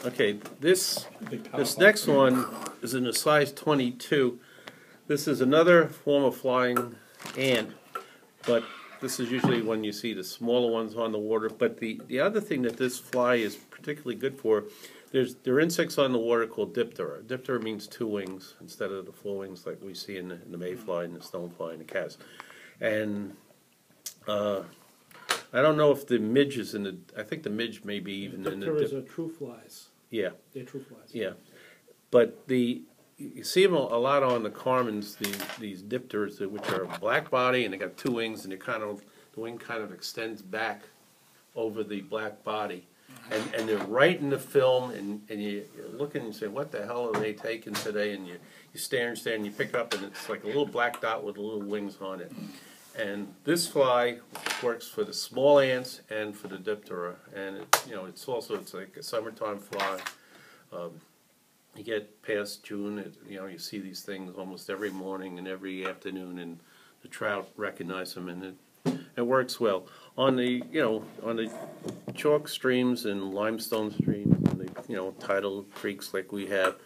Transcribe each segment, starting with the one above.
Okay, this next one is in a size 22. This is another form of flying ant, but this is usually when you see the smaller ones on the water. But the other thing that this fly is particularly good for, there are insects on the water called diptera. Diptera means two wings instead of the four wings like we see in the mayfly and the stonefly and the cas. And I don't know if the midge is in the. I think the midge may be even in the. Dipteras are true flies. Yeah. They're true flies. Yeah, but you see them a lot on the carmines. These dipteras, which are a black body and they got two wings, and the wing kind of extends back over the black body, and they're right in the film, and you're looking and you say, what the hell are they taking today? And you stare and stare and you pick it up, and it's like a little black dot with little wings on it. And this fly works for the small ants and for the diptera, and it's like a summertime fly. You get past June, you see these things almost every morning and every afternoon, and the trout recognize them, and it works well on the chalk streams and limestone streams and the tidal creeks like we have.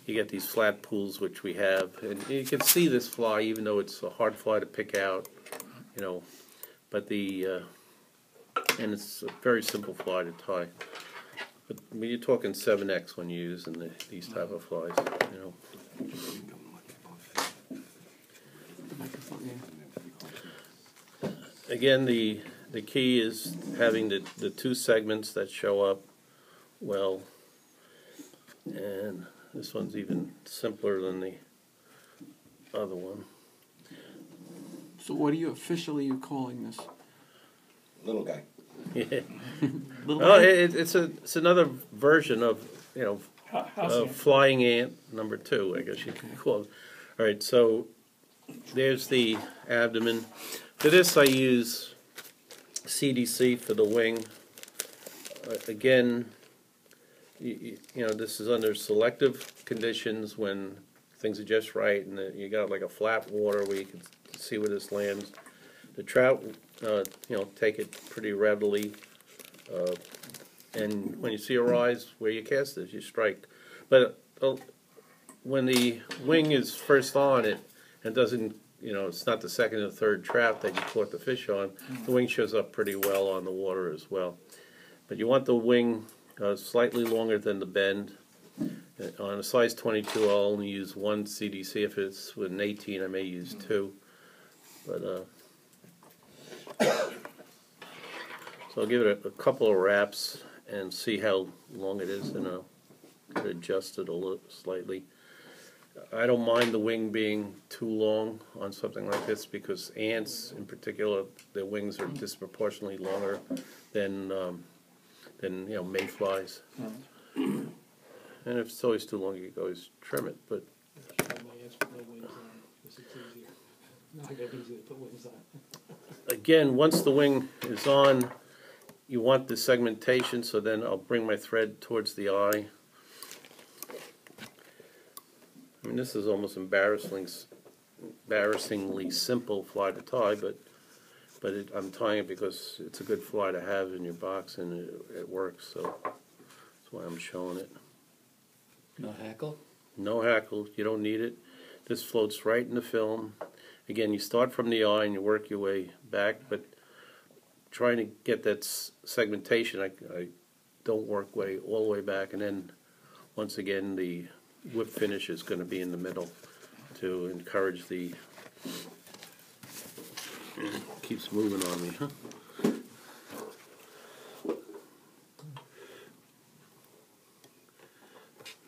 You get these flat pools which we have, and you can see this fly even though it's a hard fly to pick out. But and it's a very simple fly to tie. But when you're talking 7X when you're using these type of flies, Again, the key is having the two segments that show up well, and this one's even simpler than the other one. So what are you officially calling this? Little guy. Yeah. Little Oh, guy? it's another version of flying ant number 2, I guess you can call it. All right, so there's the abdomen. For this, I use CDC for the wing. Again, this is under selective conditions when things are just right, and you got like a flat water where you can see where this lands. The trout, take it pretty readily, and when you see a rise where you cast it, you strike. But when the wing is first on it and doesn't, it's not the second or third trap that you caught the fish on, the wing shows up pretty well on the water as well. But you want the wing slightly longer than the bend. On a size 22, I'll only use one CDC. If it's with an 18, I may use 2. But so I'll give it a couple of wraps and see how long it is, and I'll adjust it a little slightly. I don't mind the wing being too long on something like this because ants, in particular, their wings are disproportionately longer than mayflies. And if it's always too long, you can always trim it. But again, once the wing is on, you want the segmentation, so then I'll bring my thread towards the eye. I mean, this is almost embarrassingly simple fly to tie, but I'm tying it because it's a good fly to have in your box, and it works, so that's why I'm showing it. No hackle? No hackle, you don't need it. This floats right in the film. Again, you start from the eye and you work your way back, but trying to get that segmentation, I don't work all the way back, and then once again the whip finish is going to be in the middle to encourage the. Keeps moving on me, huh?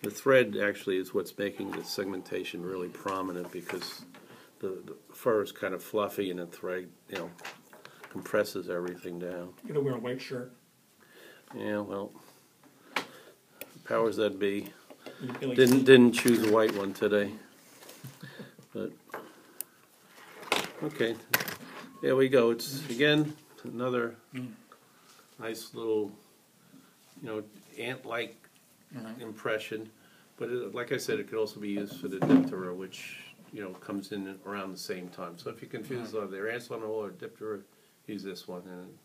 The thread actually is what's making the segmentation really prominent because the fur is kind of fluffy and the thread, compresses everything down. You're gonna wear a white shirt. Yeah, well, powers that be didn't choose a white one today. But okay, there we go. It's again another nice little, ant-like impression, but like I said, it could also be used for the diptera, which comes in around the same time. So if you're confused, are there ants on the wall or diptera, use this one, and